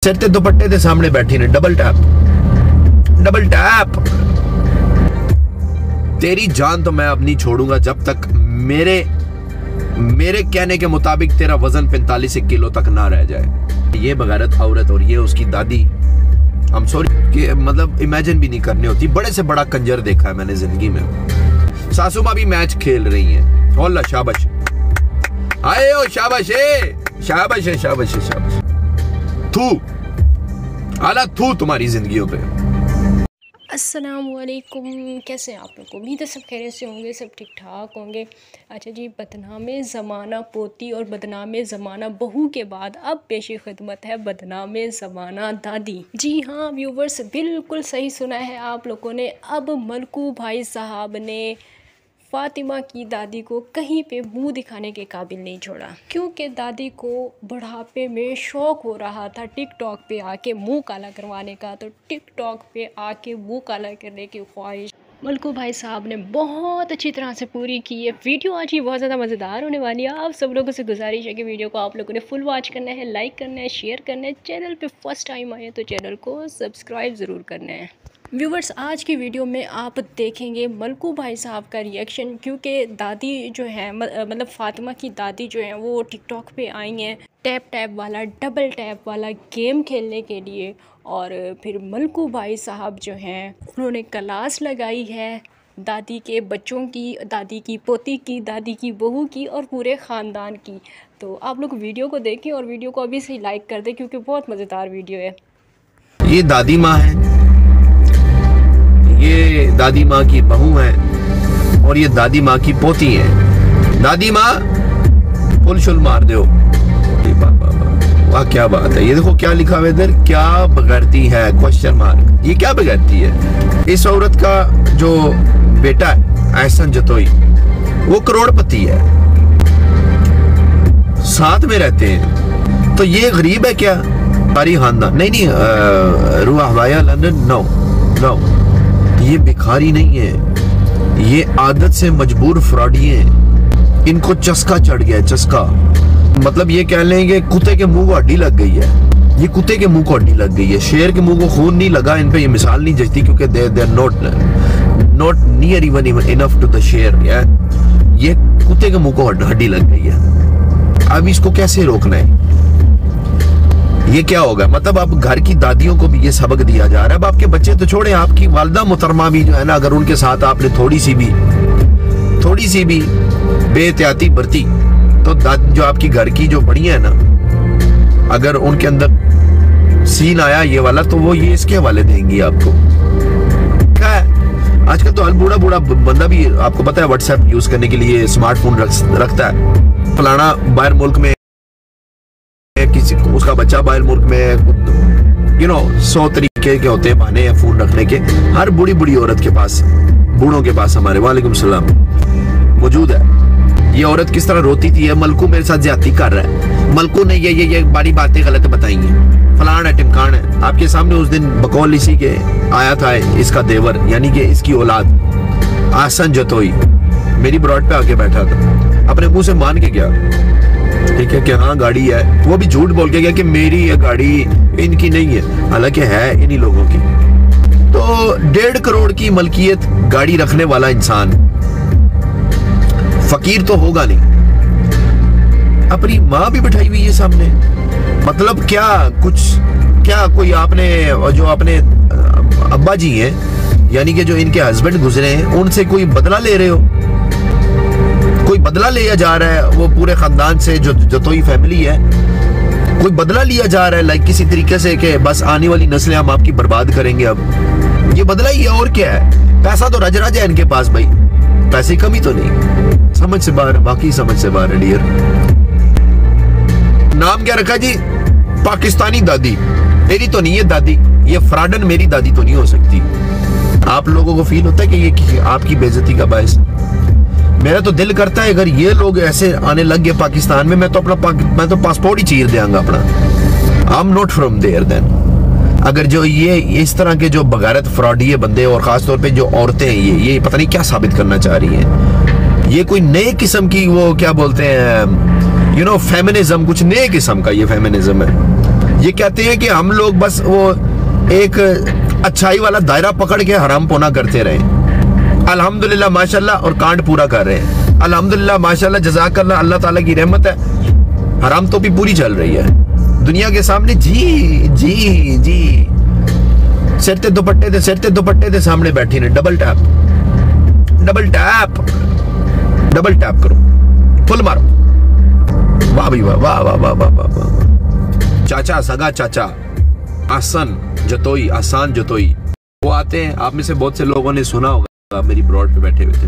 सिर ते दुपट्टे के सामने बैठी ने। Double tap double tap. तेरी जान तो मैं अब नहीं छोड़ूंगा जब तक मेरे कहने के मुताबिक तेरा वजन 45 किलो तक ना रह जाए। ये बगैरत औरत और ये उसकी दादी, I'm sorry कि मतलब इमेजिन भी नहीं करनी होती। बड़े से बड़ा कंजर देखा है मैंने जिंदगी में। सासू माँ भी मैच खेल रही हैं। ओला शाबाश, आए ओ शाबाश शाबाश शाबाश शाबाश। थू आला थू तुम्हारी जिंदगियों पे। अस्सलामुअलैकुम, कैसे हैं आप लोग? उम्मीद है सब खैरियत से होंगे, सब ठीक ठाक होंगे। अच्छा जी, बदनामे ज़माना पोती और बदनामे ज़माना बहू के बाद अब पेशी खिदमत है बदनामे ज़माना दादी। जी हाँ व्यूवर्स, बिल्कुल सही सुना है आप लोगों ने। अब मलकू भाई साहब ने फ़ातिमा की दादी को कहीं पे मुंह दिखाने के काबिल नहीं छोड़ा, क्योंकि दादी को बुढ़ापे में शौक़ हो रहा था टिकटॉक पे आके मुंह काला करवाने का। तो टिकटॉक पे आके मुंह काला करने की ख्वाहिश मलकू भाई साहब ने बहुत अच्छी तरह से पूरी की है। वीडियो आज ही बहुत ज़्यादा मज़ेदार होने वाली है। आप सब लोगों से गुजारिश है कि वीडियो को आप लोगों ने फुल वॉच करना है, लाइक करना है, शेयर करना है। चैनल पे फर्स्ट टाइम आए तो चैनल को सब्सक्राइब ज़रूर करना है। व्यूवर्स, आज की वीडियो में आप देखेंगे मलकू भाई साहब का रिएक्शन, क्योंकि दादी जो है मतलब फ़ातिमा की दादी जो है वो टिकटॉक पे आई हैं टैप टैप वाला, डबल टैप वाला गेम खेलने के लिए। और फिर मलकू भाई साहब जो हैं उन्होंने क्लास लगाई है दादी के बच्चों की, दादी की पोती की, दादी की बहू की और पूरे ख़ानदान की। तो आप लोग वीडियो को देखें और वीडियो को अभी से ही लाइक कर दें, क्योंकि बहुत मज़ेदार वीडियो है। ये दादी माँ है, ये दादी माँ की बहू है और ये दादी माँ की पोती है। दादी माँ फुल शुल मार दो। वाह क्या बात है। ये देखो क्या लिखा हुआ इधर, क्या बगैरती है क्वेश्चन मार्क। ये क्या बगैरती है? इस औरत का जो बेटा है एहसन जतोई, वो करोड़पति है, साथ में रहते हैं। तो ये गरीब है क्या? सारी खानदान नहीं रुआ हवाया लंदन नो नो। ये भिखारी नहीं है, ये आदत से मजबूर फ्रॉडी हैं। इनको चस्का चढ़ गया, चस्का मतलब ये कह लेंगे कुत्ते के मुंह को हड्डी लग गई है। ये कुत्ते के मुंह को हड्डी लग गई है, शेर के मुंह को खून नहीं लगा। इन पे ये मिसाल नहीं जचती, क्योंकि they are not near even enough to the शेर। ये कुत्ते के मुंह को हड्डी लग गई है। अब इसको कैसे रोकना है? ये क्या होगा? मतलब अब घर की दादियों को भी ये सबक दिया जा रहा है। अब आपके बच्चे तो छोड़े, आपकी वालिदा मुहतरमा भी जो है ना, अगर उनके साथ आपने थोड़ी सी भी बेहतियाती बरती तो जो आपकी घर की जो बड़ी है ना, अगर उनके अंदर सीन आया ये वाला, तो वो ये इसके हवाले देंगी आपको। क्या है आजकल तो बूढ़ा बंदा भी आपको पता है व्हाट्सएप यूज करने के लिए स्मार्टफोन रखता है। फलाना बाहर मुल्क में, किसी उसका बच्चा बाहर मुल्क में, 100 तरीके के होते हैं बहाने हैं फोन रखने के। हर बूढ़ी औरत के पास, बूढ़ों के पास हमारे वालेकुम सलाम मौजूद है। ये औरत किस तरह रोती थी, मलकू मेरे साथ ज्यादती कर रहा है, मलकू ने ये बड़ी बातें गलत बताई हैं, फलान है टिमकान है। आपके सामने उस दिन बकौल इसी के आया था इसका देवर, यानी कि इसकी औलाद एहसन जतोई मेरी ब्रॉड पे आके बैठा था, अपने मुंह से मान के गया ठीक है कि हाँ गाड़ी है। वो भी झूठ बोल के गया कि मेरी ये गाड़ी, इनकी नहीं है, हालांकि है इन्हीं लोगों की। तो 1.5 करोड़ की मलकियत गाड़ी रखने वाला इंसान फकीर तो होगा नहीं। अपनी माँ भी बैठाई हुई है सामने। मतलब क्या कोई आपने जो अपने अब्बा जी हैं, यानी कि जो इनके हस्बैंड गुजरे हैं, उनसे कोई बदला ले रहे हो? कोई बदला लिया जा रहा है? वो पूरे खानदान से जो जतोई फैमिली है, कोई बदला लिया जा रहा है लाइक किसी तरीके से कि बस आने वाली नस्लें हम आपकी बर्बाद करेंगे। अब ये बदला ही है और क्या है? पैसा तो रज है इनके पास भाई, पैसे की कमी तो नहीं। समझ से बाहर, बाकी समझ से बाहर है डियर। नाम क्या रखा जी? पाकिस्तानी दादी। मेरी तो नहीं है दादी, ये फ्रॉडन मेरी दादी तो नहीं हो सकती। आप लोगों को फील होता है कि ये आपकी बेइज्जती का बायस? मेरा तो दिल करता है अगर ये लोग ऐसे आने लग गए पाकिस्तान में, मैं तो पासपोर्ट ही चीर देंगा अपना। I am not from there then. अगर जो ये इस तरह के जो बगारत फ्रॉडी बंदे, और खासतौर पे जो औरतें हैं, ये पता नहीं क्या साबित करना चाह रही हैं। ये कोई नए किस्म की, वो क्या बोलते हैं, फेमिनिज्म, कुछ नए किस्म का ये फेमिनिज्म है। ये कहते हैं कि हम लोग बस वो एक अच्छाई वाला दायरा पकड़ के हराम पोना करते रहे। अल्हम्दुलिल्लाह माशाल्लाह, और कांड पूरा कर रहे हैं। अल्हम्दुलिल्लाह माशाल्लाह, जज़ाकल्लाह, अल्लाह ताला की रहमत है। हराम तो भी पूरी चल रही है दुनिया के सामने। जी जी जी, सिर ते दुपट्टे दे सामने बैठी ने। डबल टैप करो, फुल मारो। वाह भाई वाह, वाह वाह वाह वाह वाह। चाचा, सगा चाचा, आसान जतोई वो आते हैं। आप में से बहुत से लोगों ने सुना होगा, मेरी ब्रॉड पे बैठे हुए थे।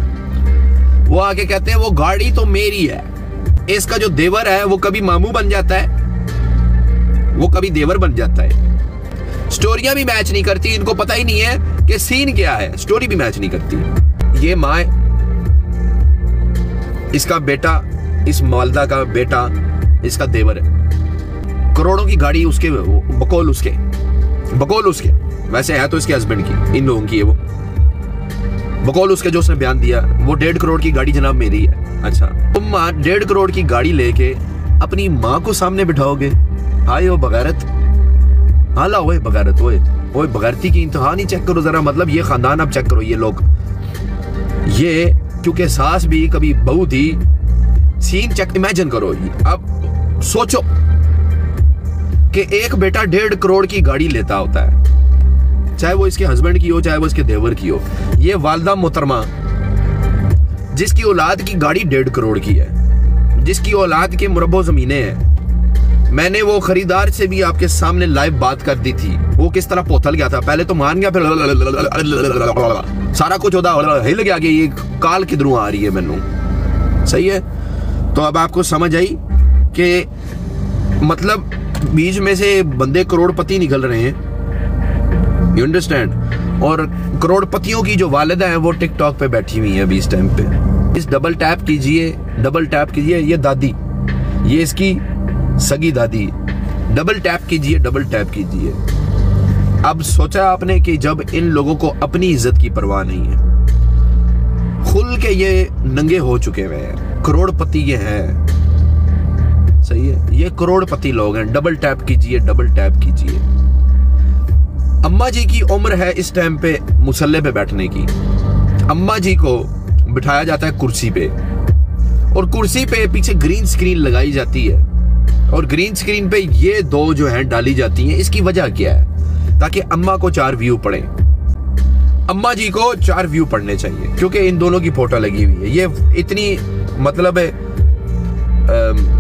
वो आके कहते हैं वो गाड़ी तो मेरी है। इसका जो देवर है वो कभी मामू बन जाता है, वो कभी देवर बन जाता है। स्टोरियां भी मैच नहीं करती, इनको पता ही नहीं है कि सीन क्या है। स्टोरी भी मैच नहीं करती। ये माँ, इसका बेटा, इस मालदा का बेटा इसका देवर है। करोड़ों की गाड़ी उसके, बकौल उसके, वैसे है तो इसके हस्बैंड की, इन लोगों की है वो, बकौल उसके जो उसने बयान दिया। वो 1.5 करोड़ की गाड़ी जनाब मेरी है। अच्छा, तुम 1.5 करोड़ की गाड़ी लेके अपनी माँ को सामने बिठाओगे? हाय ओ बगैरत, हाला ओए बगैरत, ओए बगैरती की इंतहा नहीं चेक करो जरा। मतलब ये खानदान अब चेक करो, ये लोग, ये क्योंकि सास भी कभी बहू थी, सीन चेक इमेजिन करो। अब सोचो कि एक बेटा 1.5 करोड़ की गाड़ी लेता होता है, चाहे वो इसके हस्बैंड की हो, चाहे वो इसके देवर की हो। ये वालदा मोहतरमा जिसकी औलाद की गाड़ी 1.5 करोड़ की है, जिसकी औलाद के मुरब्बो जमीनें हैं। मैंने वो खरीदार से भी आपके सामने लाइव बात कर दी थी। वो किस तरह पोथल गया था, पहले तो मान गया, फिर सारा कुछ होता हिल गया कि ये काल किधरों आ रही है मैनू। सही है, तो अब आपको समझ आई कि मतलब बीच में से बंदे करोड़पति निकल रहे हैं। You understand? और करोड़पतियों की जो वालिदा है वो टिकटॉक पे बैठी हुई है अभी इस टाइम पे। इस डबल टैप कीजिए। ये दादी, ये इसकी सगी दादी। डबल टैप कीजिए। अब सोचा आपने कि जब इन लोगों को अपनी इज्जत की परवाह नहीं है, खुल के ये नंगे हो चुके हुए हैं, करोड़पति ये हैं। सही है, ये करोड़पति लोग हैं। डबल टैप कीजिए। अम्मा जी की उम्र है इस टाइम पे मुसल्ले पे बैठने की। अम्मा जी को बिठाया जाता है कुर्सी पे, और कुर्सी पे पीछे ग्रीन स्क्रीन लगाई जाती है, और ग्रीन स्क्रीन पे ये दो जो हैं डाली जाती हैं। इसकी वजह क्या है? ताकि अम्मा को 4 व्यू पड़े। अम्मा जी को 4 व्यू पड़ने चाहिए, क्योंकि इन दोनों की फोटो लगी हुई है। ये इतनी मतलब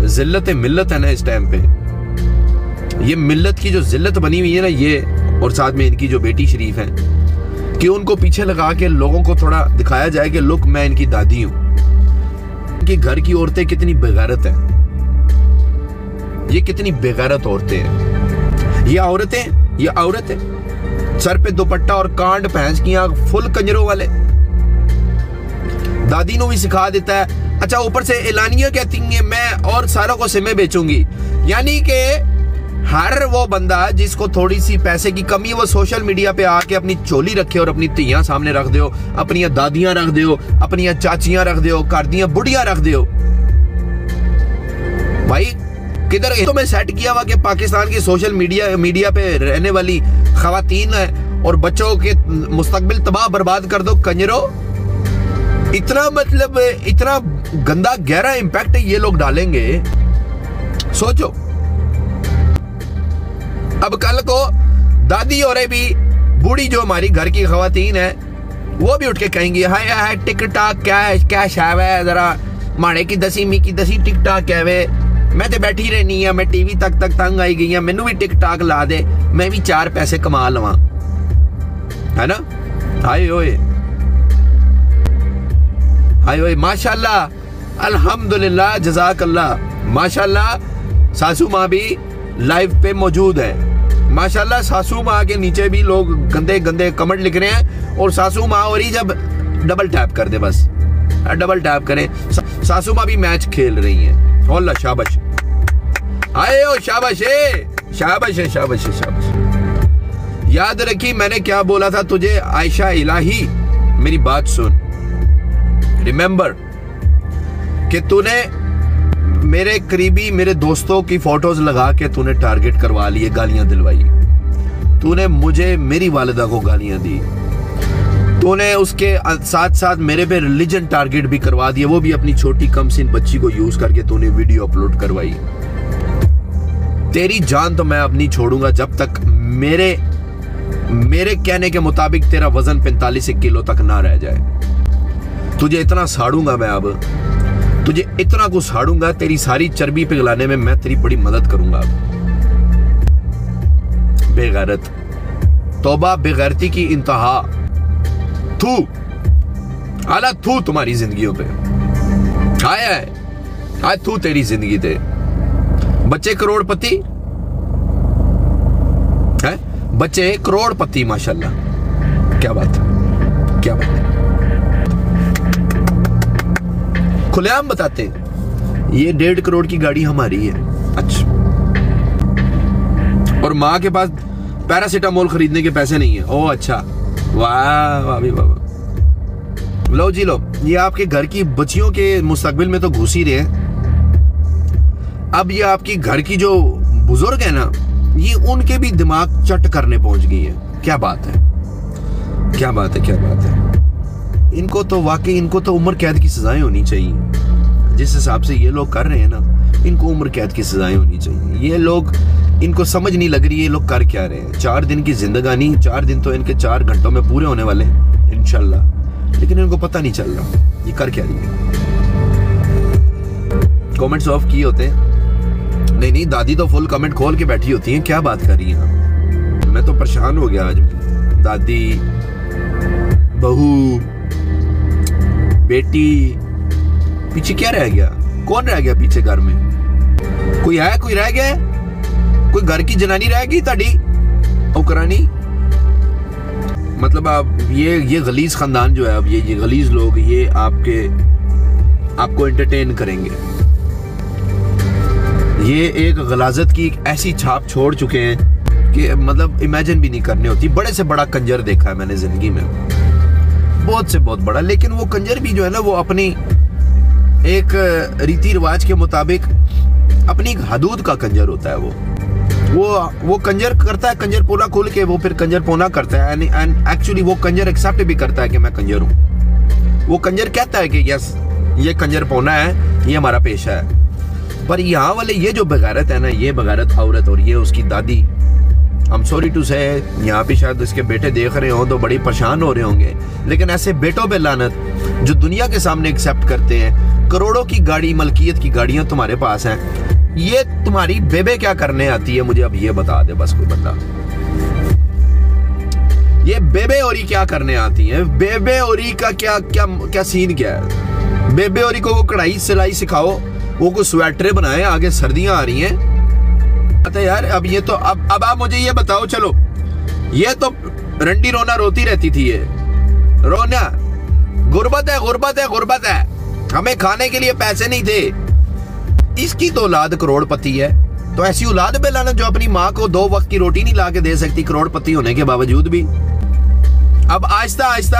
जिल्लत मिल्लत है ना इस टाइम पे, ये मिल्लत की जो जिल्लत बनी हुई है ना ये, और साथ में इनकी जो बेटी शरीफ है, कि उनको पीछे लगा के लोगों को थोड़ा दिखाया जाए कि लुक मैं इनकी दादी हूं। इनकी घर की औरतें कितनी बेगैरत हैं, ये कितनी बेगैरत औरतें हैं। ये औरत है, सर पे दुपट्टा और कांड भैंस की आंख, फुल कंजरों वाले। दादी ने भी सिखा देता है। अच्छा, ऊपर से एलानिया कहती है मैं और सारों को सिमें बेचूंगी। यानी कि हर वो बंदा जिसको थोड़ी सी पैसे की कमी है, वो सोशल मीडिया पे आके अपनी चोली रखे और अपनी तियां सामने रख दो, अपनी दादियां रख दो, अपनी चाचियां रख दो, घर दियां बुढ़ियां रख दो। भाई किधर तो मैं सेट किया हुआ कि पाकिस्तान की सोशल मीडिया पे रहने वाली खवातीन है और बच्चों के मुस्तकबिल तबाह बर्बाद कर दो कंजरो। इतना मतलब इतना गंदा गहरा इंपैक्ट ये लोग डालेंगे, सोचो। अब कल को दादी और भी बूढ़ी जो हमारी घर की खवातीन है, वो भी उठ के कहेंगी हाय हाय टिकटॉक क्या शाव है, जरा माड़े की दसी मी की दसी टिकटॉक क्या वे, मैं तो बैठी रहनी है, मैं टीवी तक तंग आई गई है, मैनू भी टिकटॉक ला दे, मैं भी 4 पैसे कमा लवा, है ना। हाय ओए माशाल्लाह, अल्हम्दुलिल्लाह, जज़ाकल्लाह। माशाल्लाह सासू माँ भी लाइव पे मौजूद है। माशाल्लाह सासू माँ के नीचे भी लोग गंदे गंदे कमेंट लिख रहे हैं, और सासू माँ और ही जब डबल टैप कर दे, बस डबल टैप करें, सासू माँ भी मैच खेल रही हैं। अल्लाह शाबाश, आए ओ शाबाश है, शाबाश है, शाबाश है, शाबाश। याद रखी मैंने क्या बोला था तुझे आयशा इलाही, मेरी बात सुन, रिमेंबर कि तूने मेरे करीबी मेरे दोस्तों की फोटोज लगा के तूने टारगेट करवा लिए, गालियां दिलवाई। तूने मुझे मेरी वालिदा को गालियां दी। तूने उसके साथ साथ मेरे पे रिलीजन टारगेट भी करवा दिया, वो भी अपनी छोटी कमसिन बच्ची को यूज करके तूने वीडियो अपलोड करवाई। तेरी जान तो मैं अब नहीं छोड़ूंगा जब तक मेरे कहने के मुताबिक तेरा वजन 45 किलो तक ना रह जाए। तुझे इतना साड़ूंगा मैं, अब तुझे इतना कुछ साड़ूंगा, तेरी सारी चर्बी पिघलाने में मैं तेरी बड़ी मदद करूंगा। अब बेगैरत, तौबा बेगैरती की इंतहा। थू, आला थू तुम्हारी जिंदगियों पे आया है, आज थू तेरी जिंदगी पे। बच्चे करोड़पति है, बच्चे करोड़पति माशाल्लाह। क्या बात है, क्या बात है। खुलेआम बताते हैं ये 1.5 करोड़ की गाड़ी हमारी है। अच्छा, और माँ के पास पैरासीटामोल खरीदने के पैसे नहीं है। ओ अच्छा, वाह वाह भी वाह। लो जी लो, ये आपके घर की बच्चियों के मुस्तकबिल में तो घुस ही रहे हैं। अब ये आपकी घर की जो बुजुर्ग है ना, ये उनके भी दिमाग चट करने पहुंच गई है। क्या बात है, क्या बात है, क्या बात है। इनको तो वाकई, इनको तो उम्र कैद की सजाएं होनी चाहिए। जिस हिसाब से ये लोग कर रहे हैं ना, इनको उम्र कैद की सजाएं होनी चाहिए। ये लोग, इनको समझ नहीं लग रही है ये लोग कर क्या रहे हैं। 4 दिन की जिंदगानी, 4 दिन तो इनके 4 घंटों में पूरे होने वाले हैं इंशाल्लाह, लेकिन इनको पता नहीं चल रहा ये कर क्या रही है। कमेंट्स ऑफ किए होते हैं। नहीं, दादी तो फुल कमेंट खोल के बैठी होती हैं। क्या बात कर रही हैं, मैं तो परेशान हो गया आज। दादी, बहू, बेटी, पीछे क्या रह गया? कौन रह गया पीछे घर में? कोई है, कोई रह गया? कोई घर की जनानी रह गई ताड़ी औकरानी? मतलब आप ये गलीज खानदान जो है, अब ये गलीज लोग, ये आपको एंटरटेन करेंगे। ये एक गलाजत की एक ऐसी छाप छोड़ चुके हैं कि मतलब इमेजिन भी नहीं करनी होती। बड़े से बड़ा कंजर देखा है मैंने जिंदगी में, बहुत से बहुत बड़ा। लेकिन वो कंजर भी जो है ना, वो अपनी एक रीति रिवाज के मुताबिक अपनी हदूद का कंजर होता है। वो कंजर करता है, कंजर पोना खोल के वो फिर कंजर पोना करता है। एंड एक्चुअली वो कंजर एक्सेप्ट भी करता है कि मैं कंजर हूँ। वो कंजर कहता है कि यस, ये कंजर पोना है, ये हमारा पेशा है। पर यहाँ वाले ये जो बगैरत है ना, ये बगैरत औरत और ये उसकी दादी, आई एम सॉरी टू से, यहाँ पे शायद इसके बेटे देख रहे हो तो बड़ी परेशान हो रहे होंगे। लेकिन ऐसे बेटों पे लानत जो दुनिया के सामने एक्सेप्ट करते हैं। करोड़ों की गाड़ी, मलकियत की गाड़ियां तुम्हारे पास हैं, ये तुम्हारी बेबे क्या करने आती है? मुझे अब ये बता दे बस कोई बंदा, ये बेबे औरी क्या करने आती है? बेबे औरी का क्या क्या क्या सीन क्या है? बेबे औरी को वो कढ़ाई सिलाई सिखाओ, वो कुछ स्वेटरें बनाए, आगे सर्दियां आ रही हैं। अरे यार, अब ये तो अब आप मुझे ये बताओ, चलो ये तो रंडी रोना रोती रहती थी, ये रोना गुर्बत है, गुर्बत है, गुर्बत है, हमें खाने के लिए पैसे नहीं थे। इसकी तो औलाद करोड़पति है, तो ऐसी औलाद पे लाना जो अपनी माँ को 2 वक्त की रोटी नहीं ला के दे सकती, करोड़पति होने के बावजूद भी। अब आहिस्ता आहिस्ता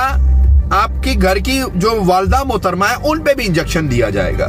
आपकी घर की जो वालदा मोहतरमा है, उन पे भी इंजेक्शन दिया जाएगा।